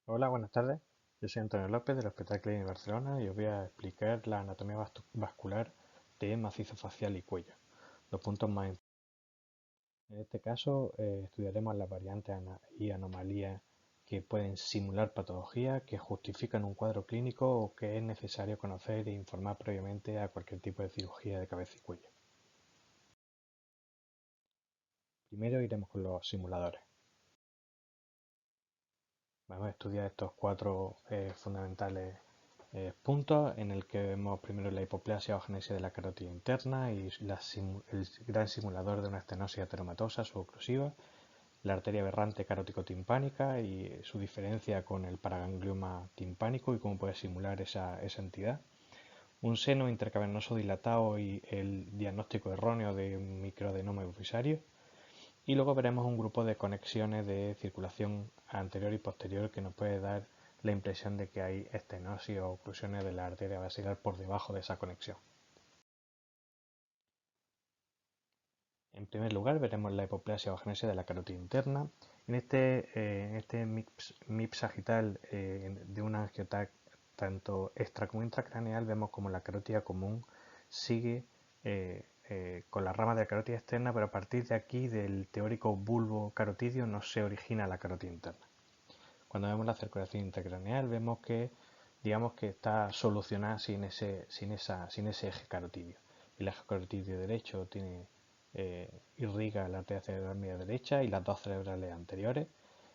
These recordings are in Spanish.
Hola, buenas tardes. Yo soy Antonio López del Hospital Clínico de Barcelona y os voy a explicar la anatomía vascular de macizo facial y cuello. Los puntos más importantes. En este caso, estudiaremos las variantes y anomalías que pueden simular patología, que justifican un cuadro clínico o que es necesario conocer e informar previamente a cualquier tipo de cirugía de cabeza y cuello. Primero iremos con los simuladores. Vamos a estudiar estos cuatro fundamentales puntos en el que vemos primero la hipoplasia o agenesia de la carótida interna y el gran simulador de una estenosis ateromatosa suboclusiva, la arteria aberrante carótico-timpánica y su diferencia con el paraganglioma timpánico y cómo puede simular esa entidad, un seno intracavernoso dilatado y el diagnóstico erróneo de un microadenoma hipofisario. Y luego veremos un grupo de conexiones de circulación anterior y posterior que nos puede dar la impresión de que hay estenosis o oclusiones de la arteria basilar por debajo de esa conexión. En primer lugar veremos la hipoplasia o agenesia de la carótida interna. En este MIP sagital de un angiotac tanto extra como intracraneal vemos como la carótida común sigue con la rama de la carótida externa, pero a partir de aquí del teórico bulbo carotidio no se origina la carótida interna. Cuando vemos la circulación intracraneal vemos que digamos que está solucionada sin ese eje carotidio. El eje carotidio derecho irriga la arteria cerebral media derecha y las dos cerebrales anteriores,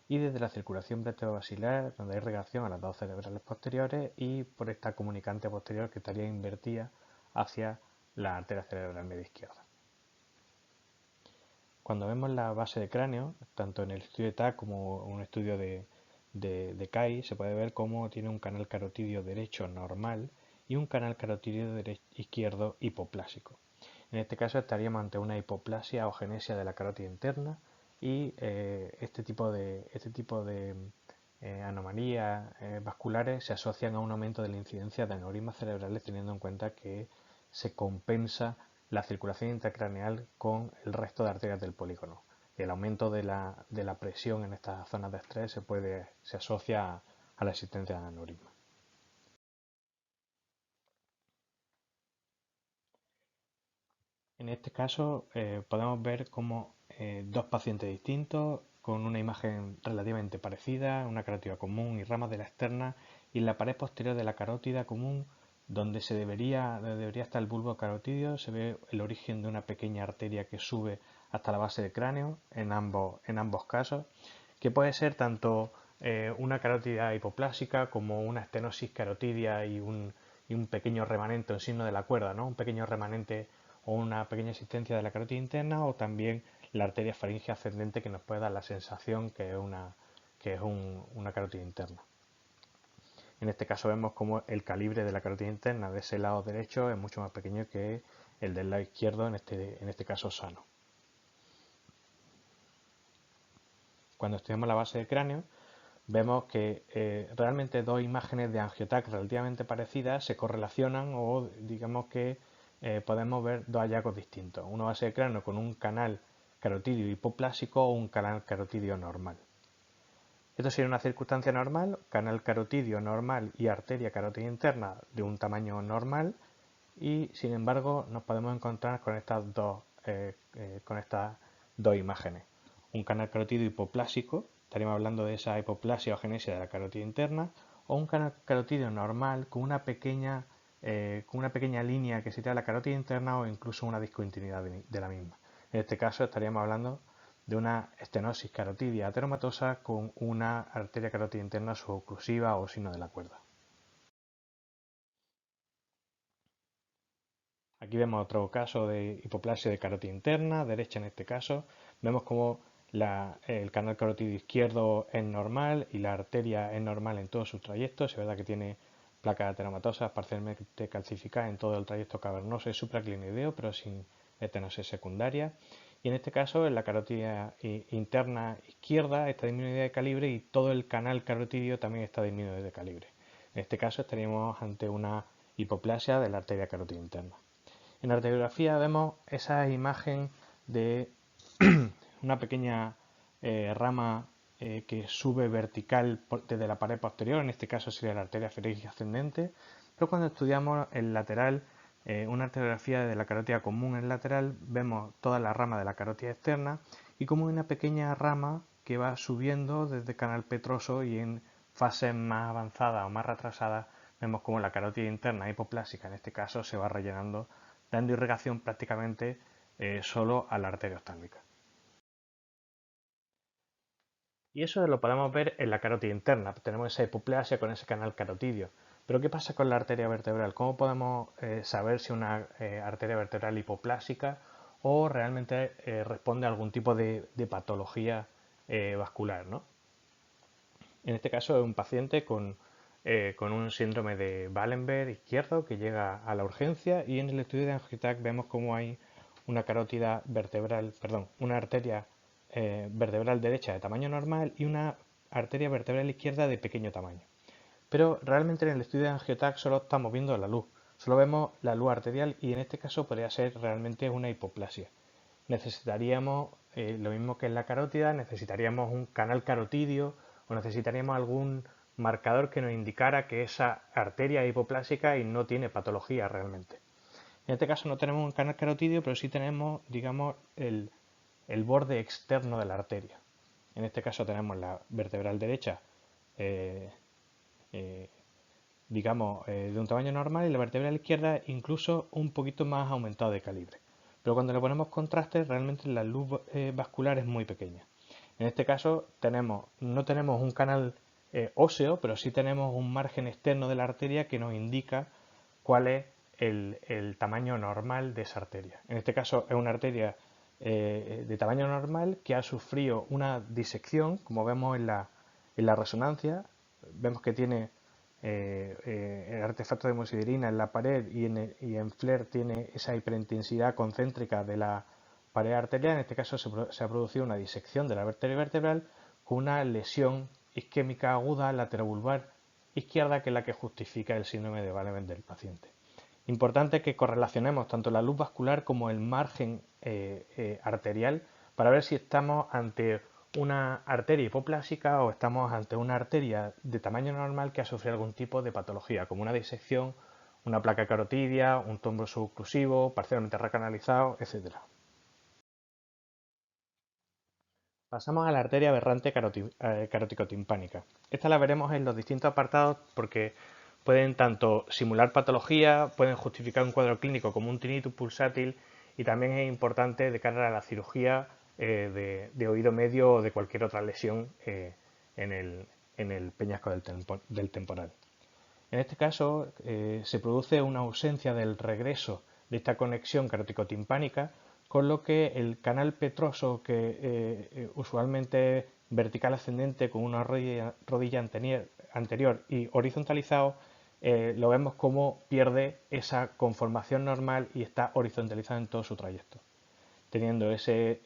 y desde la circulación vertebrobasilar donde hay irrigación a las dos cerebrales posteriores y por esta comunicante posterior que estaría invertida hacia la arteria cerebral media izquierda. Cuando vemos la base de cráneo, tanto en el estudio de TAC como en un estudio de CAI, se puede ver cómo tiene un canal carotidio derecho normal y un canal carotidio izquierdo hipoplásico. En este caso estaríamos ante una hipoplasia o agenesia de la carótida interna y este tipo de anomalías vasculares se asocian a un aumento de la incidencia de aneurismas cerebrales, teniendo en cuenta que se compensa la circulación intracraneal con el resto de arterias del polígono. Y el aumento de la presión en estas zonas de estrés se asocia a la existencia de aneurisma. En este caso podemos ver como dos pacientes distintos con una imagen relativamente parecida, una carótida común y ramas de la externa, y en la pared posterior de la carótida común, donde debería estar el bulbo carotidio, se ve el origen de una pequeña arteria que sube hasta la base del cráneo en ambos casos, que puede ser tanto una carótida hipoplásica como una estenosis carotidia y un pequeño remanente, un signo de la cuerda, ¿no? Un pequeño remanente o una pequeña existencia de la carótida interna, o también la arteria faríngea ascendente que nos puede dar la sensación que es una carótida interna. En este caso vemos como el calibre de la carótida interna de ese lado derecho es mucho más pequeño que el del lado izquierdo, en este caso sano. Cuando estudiamos la base del cráneo, vemos que realmente dos imágenes de angiotac relativamente parecidas se correlacionan, o digamos que podemos ver dos hallazgos distintos. Una base de cráneo con un canal carotidio hipoplásico o un canal carotidio normal. Esto sería una circunstancia normal, canal carotidio normal y arteria carótida interna de un tamaño normal, y sin embargo nos podemos encontrar con estas dos imágenes. Un canal carotidio hipoplásico, estaríamos hablando de esa hipoplasia o agenesia de la carótida interna, o un canal carotidio normal con una pequeña línea que sería la carótida interna o incluso una discontinuidad de la misma. En este caso estaríamos hablando de una estenosis carotidia ateromatosa con una arteria carótida interna suboclusiva o signo de la cuerda. Aquí vemos otro caso de hipoplasia de carótida interna, derecha en este caso. Vemos como el canal carotidio izquierdo es normal y la arteria es normal en todos sus trayectos. Es verdad que tiene placas ateromatosas parcialmente calcificadas en todo el trayecto cavernoso y supraclinoideo, pero sin estenosis secundaria. Y en este caso, en la carótida interna izquierda está disminuida de calibre y todo el canal carotidio también está disminuido de calibre. En este caso estaríamos ante una hipoplasia de la arteria carótida interna. En la radiografía vemos esa imagen de una pequeña rama que sube vertical desde la pared posterior, en este caso sería la arteria faríngea ascendente, pero cuando estudiamos el lateral, una arteriografía de la carótida común en el lateral, vemos toda la rama de la carótida externa y como una pequeña rama que va subiendo desde el canal petroso y en fases más avanzadas o más retrasadas vemos como la carótida interna hipoplásica en este caso se va rellenando, dando irrigación prácticamente solo a la arteria oftálmica. Y eso lo podemos ver en la carótida interna. Tenemos esa hipoplasia con ese canal carotidio. Pero ¿qué pasa con la arteria vertebral? ¿Cómo podemos saber si una arteria vertebral hipoplásica o realmente responde a algún tipo de patología vascular, ¿no? En este caso es un paciente con un síndrome de Wallenberg izquierdo que llega a la urgencia y en el estudio de AngioTAC vemos cómo hay una carótida vertebral, perdón, una arteria vertebral derecha de tamaño normal y una arteria vertebral izquierda de pequeño tamaño. Pero realmente en el estudio de AngioTAC solo estamos viendo la luz, solo vemos la luz arterial y en este caso podría ser realmente una hipoplasia. Necesitaríamos, lo mismo que en la carótida, necesitaríamos un canal carotidio o necesitaríamos algún marcador que nos indicara que esa arteria es hipoplásica y no tiene patología realmente. En este caso no tenemos un canal carotidio, pero sí tenemos, digamos, el borde externo de la arteria. En este caso tenemos la vertebral derecha, eh, eh, digamos, de un tamaño normal y la vertebral izquierda incluso un poquito más aumentado de calibre. Pero cuando le ponemos contraste, realmente la luz vascular es muy pequeña. En este caso no tenemos un canal óseo, pero sí tenemos un margen externo de la arteria que nos indica cuál es el tamaño normal de esa arteria. En este caso es una arteria de tamaño normal que ha sufrido una disección, como vemos en la resonancia. Vemos que tiene el artefacto de hemosiderina en la pared y en FLAIR tiene esa hiperintensidad concéntrica de la pared arterial. En este caso se ha producido una disección de la arteria vertebral con una lesión isquémica aguda laterovulvar izquierda, que es la que justifica el síndrome de Wallenberg del paciente. Importante que correlacionemos tanto la luz vascular como el margen arterial para ver si estamos ante una arteria hipoplásica o estamos ante una arteria de tamaño normal que ha sufrido algún tipo de patología, como una disección, una placa carotidia, un tumbo suboclusivo, parcialmente recanalizado, etc. Pasamos a la arteria aberrante caroticotimpánica. Esta la veremos en los distintos apartados porque pueden tanto simular patología, pueden justificar un cuadro clínico como un tinnitus pulsátil y también es importante de cara a la cirugía de oído medio o de cualquier otra lesión en el peñasco del temporal. En este caso se produce una ausencia del regreso de esta conexión caroticotimpánica, con lo que el canal petroso, que usualmente es vertical ascendente con una rodilla anterior y horizontalizado, lo vemos como pierde esa conformación normal y está horizontalizado en todo su trayecto, teniendo ese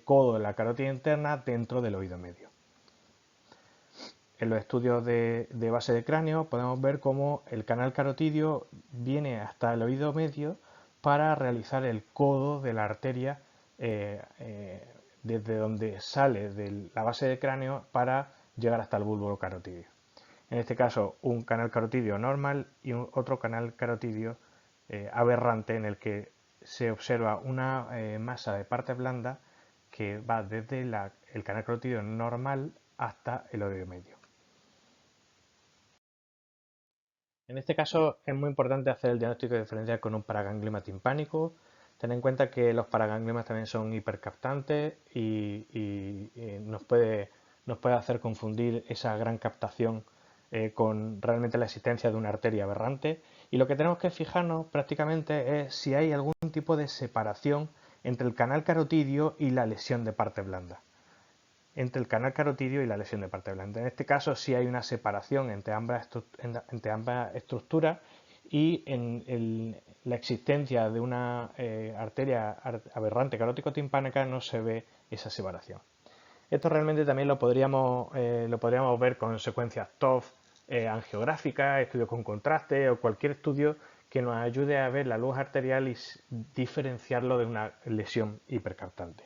codo de la carótida interna dentro del oído medio. En los estudios de base de cráneo podemos ver cómo el canal carotidio viene hasta el oído medio para realizar el codo de la arteria desde donde sale de la base de cráneo para llegar hasta el bulbo carotidio. En este caso, un canal carotidio normal y otro canal carotidio aberrante en el que se observa una masa de parte blanda que va desde el canal carotidio normal hasta el oído medio. En este caso es muy importante hacer el diagnóstico diferencial con un paraganglioma timpánico. Ten en cuenta que los paragangliomas también son hipercaptantes y nos puede hacer confundir esa gran captación con realmente la existencia de una arteria aberrante. Y lo que tenemos que fijarnos prácticamente es si hay algún tipo de separación entre el canal carotidio y la lesión de parte blanda, entre el canal carotidio y la lesión de parte blanda. En este caso sí hay una separación entre ambas estructuras y en la existencia de una arteria aberrante carótico-timpánica no se ve esa separación. Esto realmente también lo podríamos ver con secuencias TOF angiográficas, estudios con contraste o cualquier estudio que nos ayude a ver la luz arterial y diferenciarlo de una lesión hipercaptante.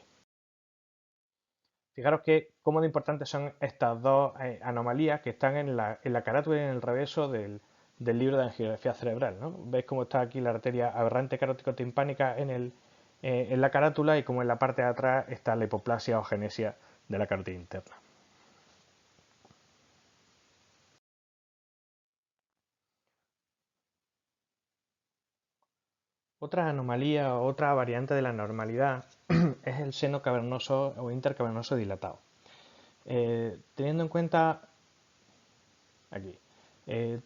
Fijaros que cómo de importantes son estas dos anomalías que están en la carátula y en el reverso del libro de angiografía cerebral, ¿no? Veis cómo está aquí la arteria aberrante carótico-timpánica en la carátula y cómo en la parte de atrás está la hipoplasia o genesia de la carótida interna. Otra anomalía o otra variante de la normalidad es el seno cavernoso o intercavernoso dilatado. Teniendo en cuenta aquí,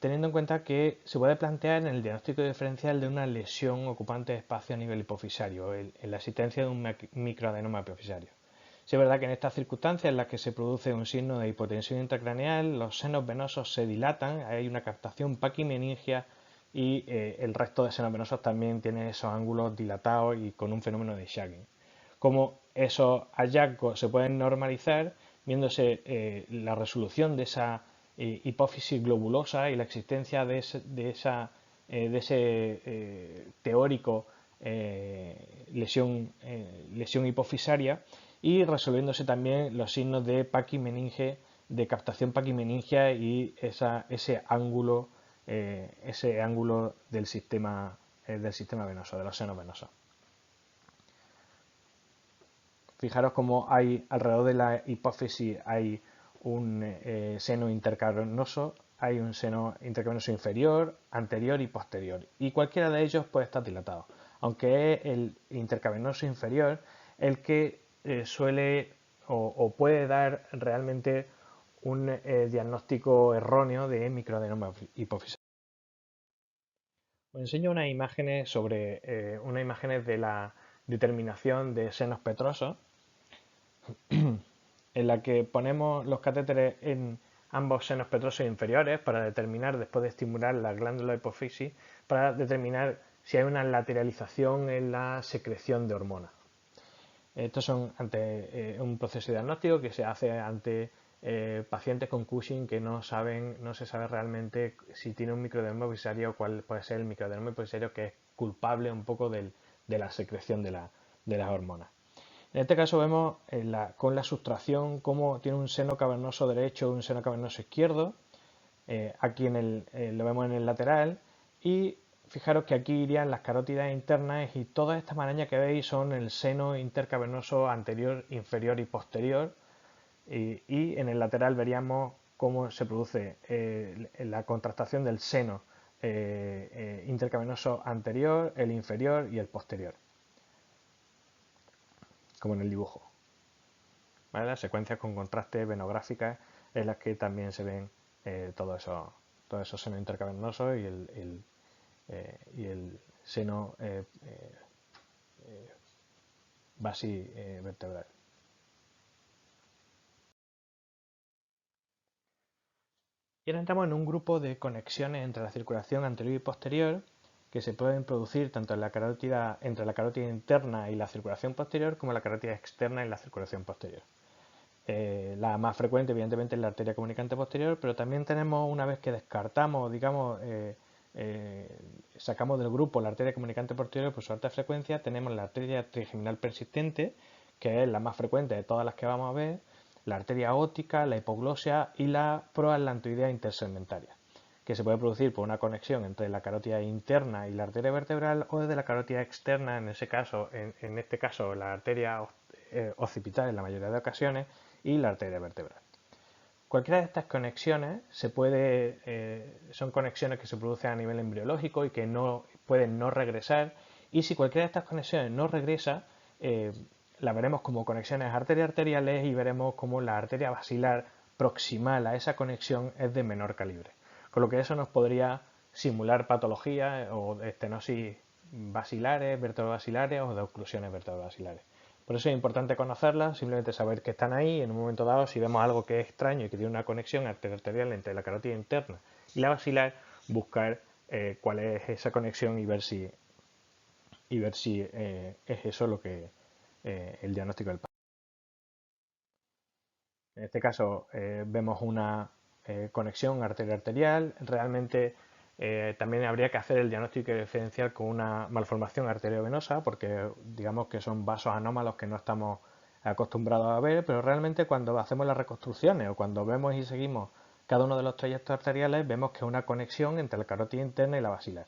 teniendo en cuenta que se puede plantear en el diagnóstico diferencial de una lesión ocupante de espacio a nivel hipofisario, en la existencia de un microadenoma hipofisario. Sí es verdad que en estas circunstancias en las que se produce un signo de hipotensión intracraneal, los senos venosos se dilatan, hay una captación paquimeningia y el resto de senos venosos también tienen esos ángulos dilatados y con un fenómeno de shagging. Como esos hallazgos se pueden normalizar viéndose la resolución de esa hipófisis globulosa y la existencia de ese teórico lesión hipofisaria y resolviéndose también los signos de paquimeninge, de captación paquimeningia y ese ángulo del sistema venoso, de los senos venosos. Fijaros cómo hay alrededor de la hipófisis hay un seno intercavernoso, hay un seno intercavernoso inferior, anterior y posterior, y cualquiera de ellos puede estar dilatado, aunque es el intercavernoso inferior el que suele o puede dar realmente un diagnóstico erróneo de microadenoma hipofisario. Os enseño unas imágenes unas imágenes de la determinación de senos petrosos en la que ponemos los catéteres en ambos senos petrosos inferiores para determinar, después de estimular la glándula hipofisis, para determinar si hay una lateralización en la secreción de hormonas. Estos son ante un proceso diagnóstico que se hace ante pacientes con Cushing que no se sabe realmente si tiene un microadenoma hipofisario o cuál puede ser el microadenoma hipofisario que es culpable un poco de la secreción de las hormonas. En este caso vemos con la sustracción cómo tiene un seno cavernoso derecho y un seno cavernoso izquierdo. Aquí lo vemos en el lateral y fijaros que aquí irían las carótidas internas y todas estas marañas que veis son el seno intercavernoso anterior, inferior y posterior. Y en el lateral veríamos cómo se produce la contractación del seno intercavernoso anterior, el inferior y el posterior, como en el dibujo. ¿Vale? Las secuencias con contraste venográficas en las que también se ven todos esos senos intercavernosos y el seno basivertebral. Y ahora entramos en un grupo de conexiones entre la circulación anterior y posterior que se pueden producir tanto en entre la carótida interna y la circulación posterior como en la carótida externa y la circulación posterior. La más frecuente, evidentemente, es la arteria comunicante posterior, pero también tenemos, una vez que descartamos, digamos, sacamos del grupo la arteria comunicante posterior por su alta frecuencia, tenemos la arteria trigeminal persistente, que es la más frecuente de todas las que vamos a ver, la arteria óptica, la hipoglosia y la proatlantoidea intersegmentaria, que se puede producir por una conexión entre la carótida interna y la arteria vertebral o desde la carótida externa, en este caso la arteria occipital en la mayoría de ocasiones y la arteria vertebral. Cualquiera de estas conexiones son conexiones que se producen a nivel embriológico y que pueden no regresar, y si cualquiera de estas conexiones no regresa, la veremos como conexiones arteriales y veremos como la arteria basilar proximal a esa conexión es de menor calibre. Con lo que eso nos podría simular patologías o de estenosis basilares, vertebrobasilares o de oclusiones vertebrobasilares. Por eso es importante conocerlas, simplemente saber que están ahí. En un momento dado, si vemos algo que es extraño y que tiene una conexión arterial entre la carótida interna y la basilar, buscar cuál es esa conexión y ver si es eso lo que el diagnóstico del paciente. En este caso vemos una conexión arterial. Realmente también habría que hacer el diagnóstico diferencial con una malformación arteriovenosa porque digamos que son vasos anómalos que no estamos acostumbrados a ver, pero realmente cuando hacemos las reconstrucciones o cuando vemos y seguimos cada uno de los trayectos arteriales, vemos que hay una conexión entre la carótida interna y la basilar.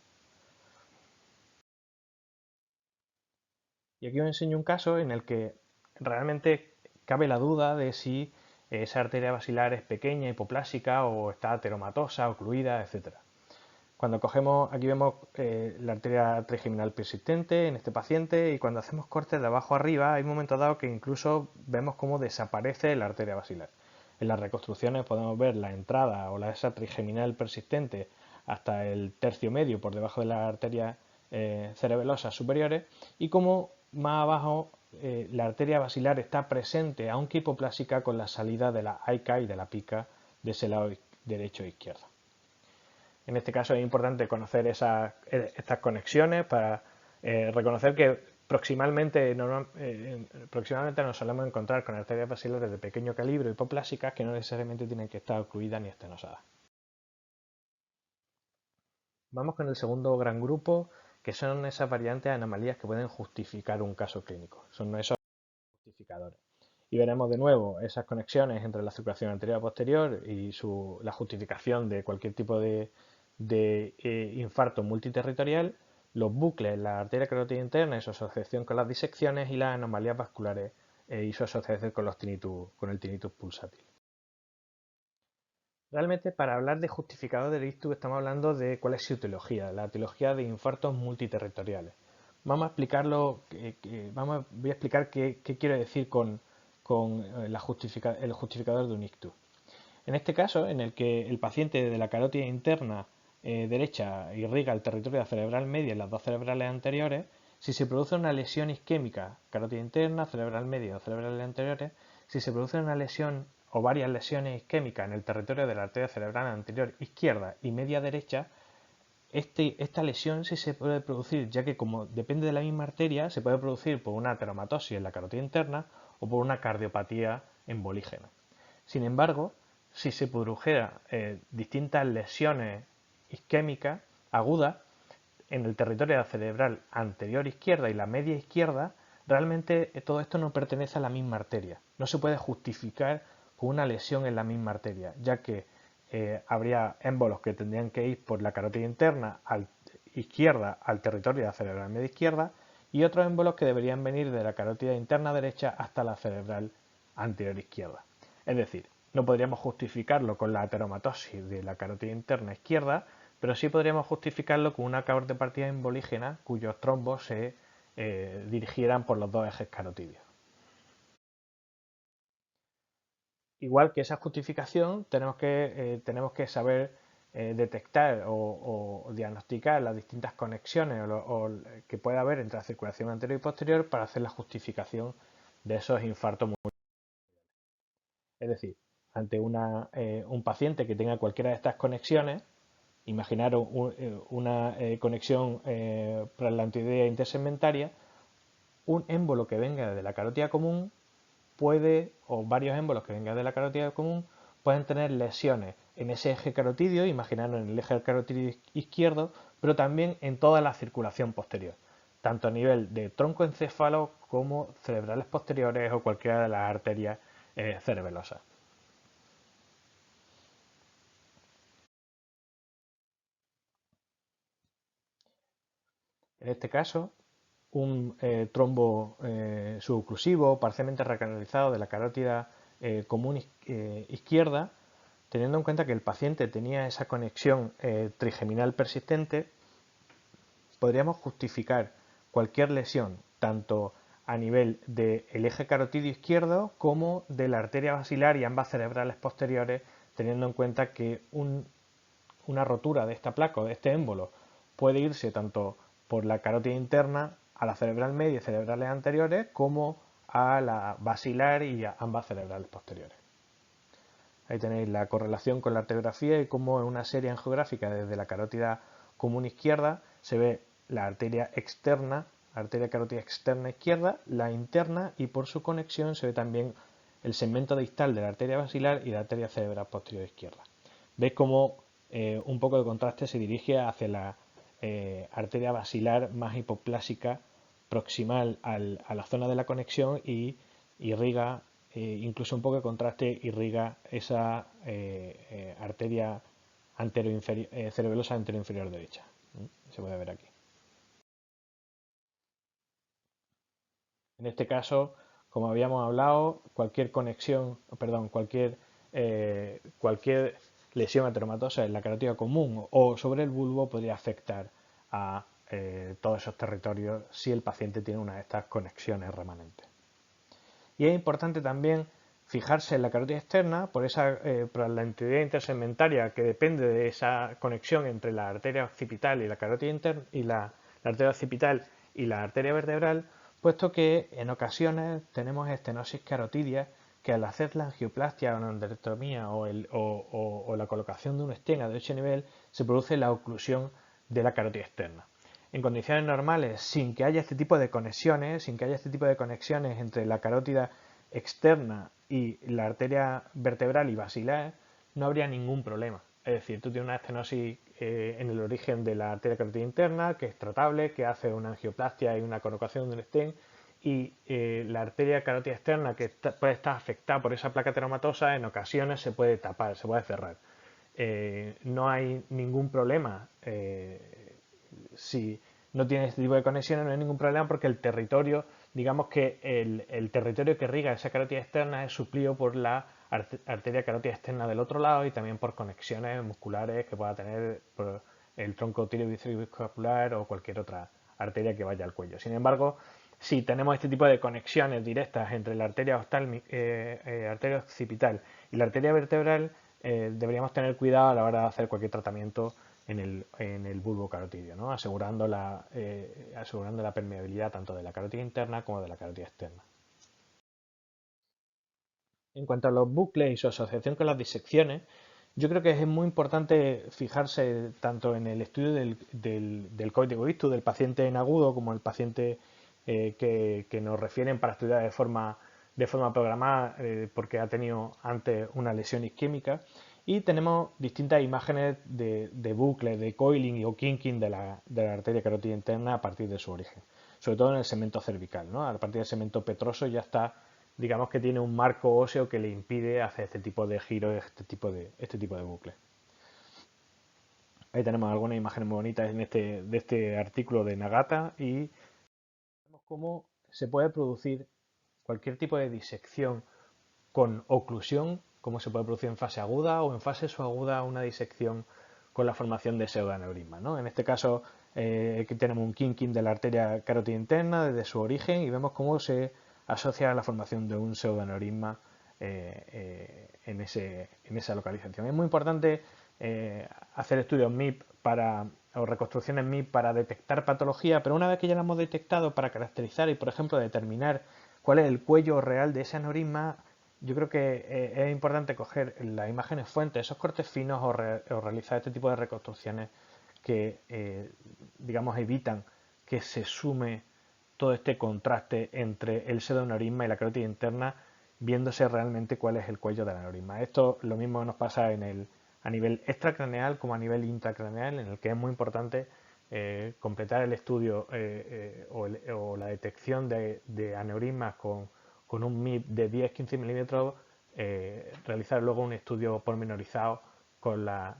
Y aquí os enseño un caso en el que realmente cabe la duda de si esa arteria basilar es pequeña, hipoplásica o está ateromatosa, ocluida, etcétera. Cuando cogemos, aquí vemos la arteria trigeminal persistente en este paciente y cuando hacemos cortes de abajo arriba hay un momento dado que incluso vemos cómo desaparece la arteria basilar. En las reconstrucciones podemos ver la entrada o esa trigeminal persistente hasta el tercio medio por debajo de las arterias cerebelosas superiores y cómo más abajo la arteria basilar está presente, aunque hipoplásica, con la salida de la AICA y de la pica de ese lado derecho e izquierdo. En este caso es importante conocer estas conexiones para reconocer que proximalmente nos solemos encontrar con arterias basilares de pequeño calibre hipoplásicas que no necesariamente tienen que estar ocluidas ni estenosadas. Vamos con el segundo gran grupo, que son esas variantes de anomalías que pueden justificar un caso clínico. Son esos justificadores. Y veremos de nuevo esas conexiones entre la circulación anterior y posterior y la justificación de cualquier tipo de infarto multiterritorial, los bucles en la arteria carótida interna y su asociación con las disecciones y las anomalías vasculares y su asociación con el tinnitus pulsátil. Realmente, para hablar de justificador del ictus estamos hablando de cuál es su etiología, la etiología de infartos multiterritoriales. Vamos a explicarlo, voy a explicar qué quiero decir con el justificador de un ictus. En este caso, en el que el paciente de la carótida interna derecha irriga el territorio cerebral media en las dos cerebrales anteriores, si se produce una lesión isquémica, carótida interna, cerebral media o cerebrales anteriores, si se produce una lesión o varias lesiones isquémicas en el territorio de la arteria cerebral anterior izquierda y media derecha, esta lesión sí se puede producir, ya que como depende de la misma arteria, se puede producir por una ateromatosis en la carótida interna o por una cardiopatía embolígena. Sin embargo, si se produjeran distintas lesiones isquémicas agudas en el territorio cerebral anterior izquierda y la media izquierda, realmente todo esto no pertenece a la misma arteria. No se puede justificar con una lesión en la misma arteria, ya que habría émbolos que tendrían que ir por la carótida interna izquierda al territorio cerebral media izquierda y otros émbolos que deberían venir de la carótida interna derecha hasta la cerebral anterior izquierda. Es decir, no podríamos justificarlo con la ateromatosis de la carótida interna izquierda, pero sí podríamos justificarlo con una cardiopartida embolígena cuyos trombos se dirigieran por los dos ejes carotídeos. Igual que esa justificación, tenemos que saber detectar o diagnosticar las distintas conexiones que puede haber entre la circulación anterior y posterior para hacer la justificación de esos infartos. Es decir, ante un paciente que tenga cualquiera de estas conexiones, imaginaros una conexión pralantidea intersegmentaria, un émbolo que venga de la carótida común o varios émbolos que vengan de la carótida común, pueden tener lesiones en ese eje carotídeo, imaginaros en el eje carotídeo izquierdo, pero también en toda la circulación posterior, tanto a nivel de troncoencéfalo como cerebrales posteriores o cualquiera de las arterias cerebelosas. En este caso, un trombo suboclusivo parcialmente recanalizado de la carótida común izquierda, teniendo en cuenta que el paciente tenía esa conexión trigeminal persistente, podríamos justificar cualquier lesión, tanto a nivel del eje carotídeo izquierdo como de la arteria basilar y ambas cerebrales posteriores, teniendo en cuenta que una rotura de esta placa o de este émbolo puede irse tanto por la carótida interna a la cerebral media y cerebrales anteriores como a la basilar y a ambas cerebrales posteriores. Ahí tenéis la correlación con la arteriografía y cómo en una serie angiográfica desde la carótida común izquierda se ve la arteria externa, la arteria carótida externa izquierda, la interna y por su conexión se ve también el segmento distal de la arteria basilar y la arteria cerebral posterior izquierda. Veis cómo un poco de contraste se dirige hacia la arteria basilar más hipoplásica proximal a la zona de la conexión y irriga, incluso un poco de contraste, irriga esa arteria cerebelosa anteroinferior derecha. Se puede ver aquí. En este caso, como habíamos hablado, cualquier conexión, perdón, cualquier lesión ateromatosa en la carótida común o sobre el bulbo podría afectar a todos esos territorios si el paciente tiene una de estas conexiones remanentes. Y es importante también fijarse en la carótida externa por la entidad intersegmentaria que depende de esa conexión entre la arteria occipital y la carótida interna y la arteria occipital y la arteria vertebral, puesto que en ocasiones tenemos estenosis carotidia que al hacer la angioplastia o la endarterectomía o la colocación de un stent de 8 nivel se produce la oclusión de la carótida externa. En condiciones normales, sin que haya este tipo de conexiones, entre la carótida externa y la arteria vertebral y basilar, no habría ningún problema. Es decir, tú tienes una estenosis en el origen de la arteria carótida interna, que es tratable, que hace una angioplastia y una colocación de un stent, y la arteria carótida externa, que puede estar afectada por esa placa teromatosa, en ocasiones se puede tapar, se puede cerrar. No hay ningún problema si no tiene este tipo de conexiones, no hay ningún problema porque el territorio, digamos que el territorio que riga esa carótida externa es suplido por la arteria carótida externa del otro lado y también por conexiones musculares que pueda tener por el tronco tiroides o cualquier otra arteria que vaya al cuello. Sin embargo, si tenemos este tipo de conexiones directas entre la arteria occipital y la arteria vertebral, deberíamos tener cuidado a la hora de hacer cualquier tratamiento en el bulbo carotidio, ¿no? asegurando la permeabilidad tanto de la carótida interna como de la carótida externa. En cuanto a los bucles y su asociación con las disecciones, yo creo que es muy importante fijarse tanto en el estudio del código ictus del paciente en agudo como el paciente que nos refieren para estudiar de forma programada porque ha tenido antes una lesión isquémica. Y tenemos distintas imágenes de bucles, de coiling o kinking de la arteria carótida interna a partir de su origen. Sobre todo en el segmento cervical, ¿no? A partir del segmento petroso ya está, digamos que tiene un marco óseo que le impide hacer este tipo de giros, este tipo de bucles. Ahí tenemos algunas imágenes muy bonitas de este artículo de Nagata y vemos cómo se puede producir cualquier tipo de disección con oclusión, como se puede producir en fase aguda o en fase subaguda una disección con la formación de pseudoaneurisma, ¿no? En este caso aquí tenemos un kinking de la arteria carótida interna desde su origen y vemos cómo se asocia a la formación de un pseudoaneurisma en esa localización. Es muy importante hacer estudios MIP o reconstrucciones MIP para detectar patología, pero una vez que ya la hemos detectado, para caracterizar y, por ejemplo, determinar cuál es el cuello real de ese aneurisma, yo creo que es importante coger las imágenes fuentes, esos cortes finos o realizar este tipo de reconstrucciones que, digamos, evitan que se sume todo este contraste entre el pseudoaneurisma y la carótida interna, viéndose realmente cuál es el cuello del aneurisma. Esto lo mismo nos pasa a nivel extracraneal como a nivel intracraneal, en el que es muy importante completar el estudio o la detección de aneurismas con un MIP de 10-15 milímetros, realizar luego un estudio pormenorizado con las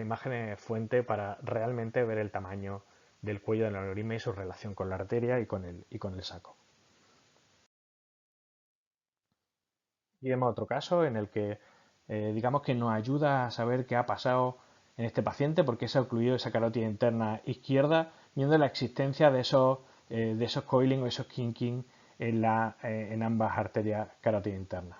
imágenes fuente para realmente ver el tamaño del cuello del aneurisma y su relación con la arteria y con el saco. Y vemos otro caso en el que digamos que nos ayuda a saber qué ha pasado en este paciente, porque se ha ocluido esa carótida interna izquierda, viendo la existencia de esos coiling o esos kinking en ambas arterias carótida internas.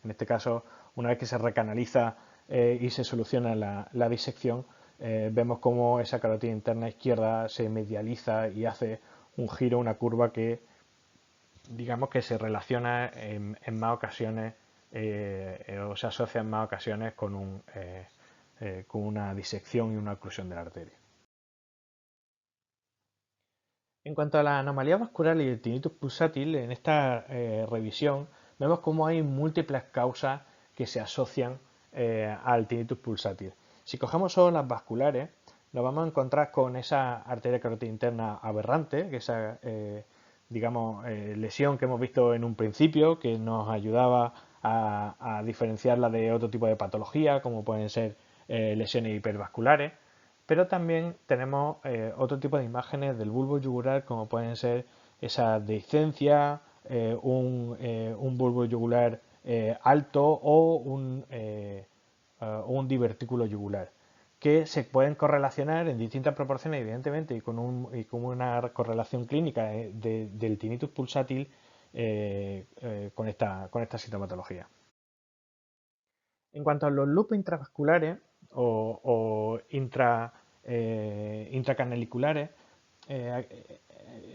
En este caso, una vez que se recanaliza y se soluciona la disección, vemos cómo esa carótida interna izquierda se medializa y hace un giro, una curva que digamos que se relaciona en más ocasiones o se asocia en más ocasiones con una disección y una oclusión de la arteria. En cuanto a la anomalía vascular y el tinnitus pulsátil, en esta revisión vemos cómo hay múltiples causas que se asocian al tinnitus pulsátil. Si cogemos solo las vasculares, nos vamos a encontrar con esa arteria carótida interna aberrante, que esa digamos, lesión que hemos visto en un principio, que nos ayudaba a diferenciarla de otro tipo de patología, como pueden ser lesiones hipervasculares. Pero también tenemos otro tipo de imágenes del bulbo yugular, como pueden ser esa dehiscencia, un bulbo yugular alto o un divertículo yugular, que se pueden correlacionar en distintas proporciones, evidentemente, y con una correlación clínica del tinnitus pulsátil con esta sintomatología. En cuanto a los lupus intravasculares o intracaneliculares,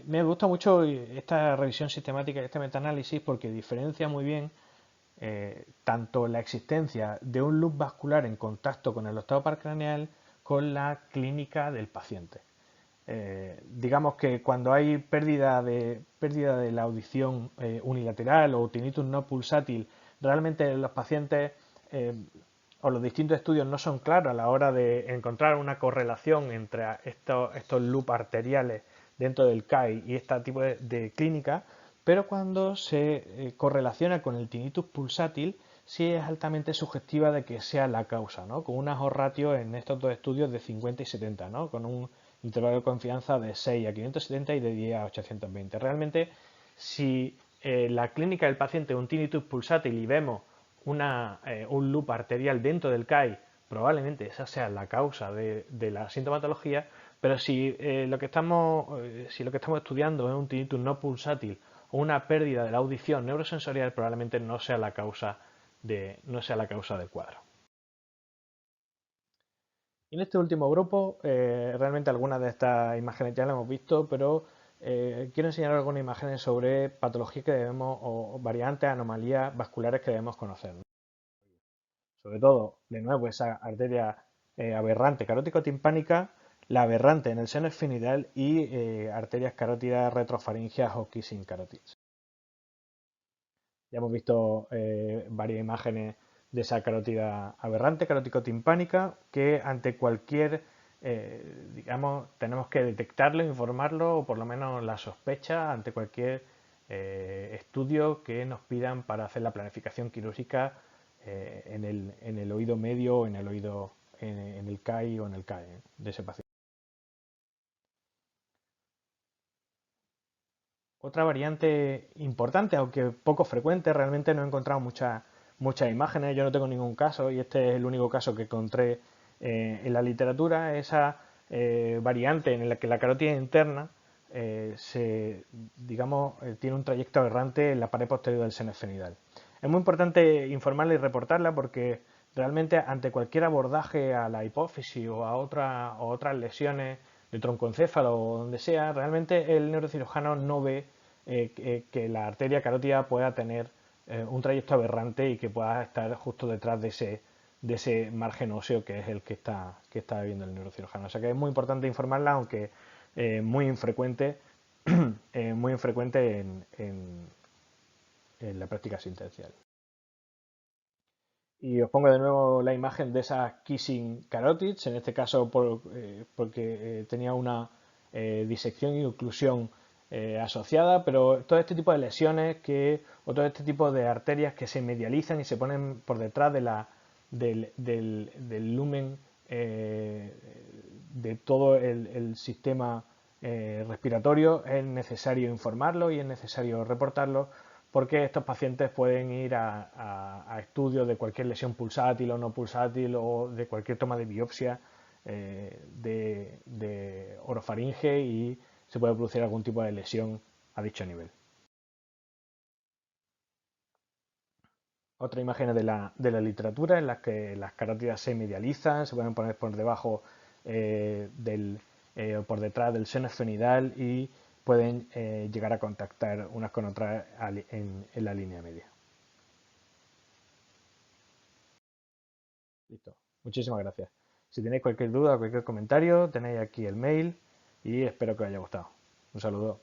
me gusta mucho esta revisión sistemática y este metaanálisis porque diferencia muy bien tanto la existencia de un loop vascular en contacto con el octavo par craneal con la clínica del paciente. Digamos que cuando hay pérdida de la audición unilateral o tinnitus no pulsátil, realmente los pacientes o los distintos estudios no son claros a la hora de encontrar una correlación entre estos loops arteriales dentro del CAI y este tipo de clínica, pero cuando se correlaciona con el tinnitus pulsátil, sí es altamente sugestiva de que sea la causa, ¿no? Con unas O-ratios en estos dos estudios de 50 y 70, ¿no? Con un intervalo de confianza de 6 a 570 y de 10 a 820. Realmente, si la clínica del paciente es un tinnitus pulsátil y vemos un loop arterial dentro del CAI, probablemente esa sea la causa de la sintomatología, pero si lo que estamos estudiando es un tinnitus no pulsátil o una pérdida de la audición neurosensorial, probablemente no sea la causa del cuadro. Y en este último grupo, realmente algunas de estas imágenes ya las hemos visto, pero quiero enseñar algunas imágenes sobre patologías que debemos, o variantes, anomalías vasculares que debemos conocer, ¿no? Sobre todo, de nuevo, esa arteria aberrante carótico-timpánica, la aberrante en el seno esfenoidal y arterias carótidas retrofaringeas o kissing carotids. Ya hemos visto varias imágenes de esa carótida aberrante, carótico-timpánica, que ante cualquier, digamos, tenemos que detectarlo, informarlo, o por lo menos la sospecha ante cualquier estudio que nos pidan para hacer la planificación quirúrgica en el oído medio, en el CAI o en el CAE de ese paciente. Otra variante importante, aunque poco frecuente, realmente no he encontrado muchas imágenes, yo no tengo ningún caso y este es el único caso que encontré en la literatura, esa variante en la que la carótida interna digamos, tiene un trayecto aberrante en la pared posterior del seno esfenoidal. Es muy importante informarla y reportarla porque realmente ante cualquier abordaje a la hipófisis o otras lesiones de troncoencéfalo o donde sea, realmente el neurocirujano no ve que la arteria carótida pueda tener un trayecto aberrante y que pueda estar justo detrás de ese margen óseo que es el que está viendo el neurocirujano. O sea que es muy importante informarla, aunque muy infrecuente, en la práctica asistencial. Y os pongo de nuevo la imagen de esas kissing carotids, en este caso porque tenía una disección y oclusión asociada, pero todo este tipo de lesiones o todo este tipo de arterias que se medializan y se ponen por detrás del lumen de todo el sistema respiratorio, es necesario informarlo y es necesario reportarlo porque estos pacientes pueden ir a estudios de cualquier lesión pulsátil o no pulsátil o de cualquier toma de biopsia de orofaringe y se puede producir algún tipo de lesión a dicho nivel. Otra imagen de la literatura en las que las carótidas se medializan, se pueden poner por debajo por detrás del seno esfenoidal y pueden llegar a contactar unas con otras en la línea media. Listo. Muchísimas gracias. Si tenéis cualquier duda o cualquier comentario, tenéis aquí el mail y espero que os haya gustado. Un saludo.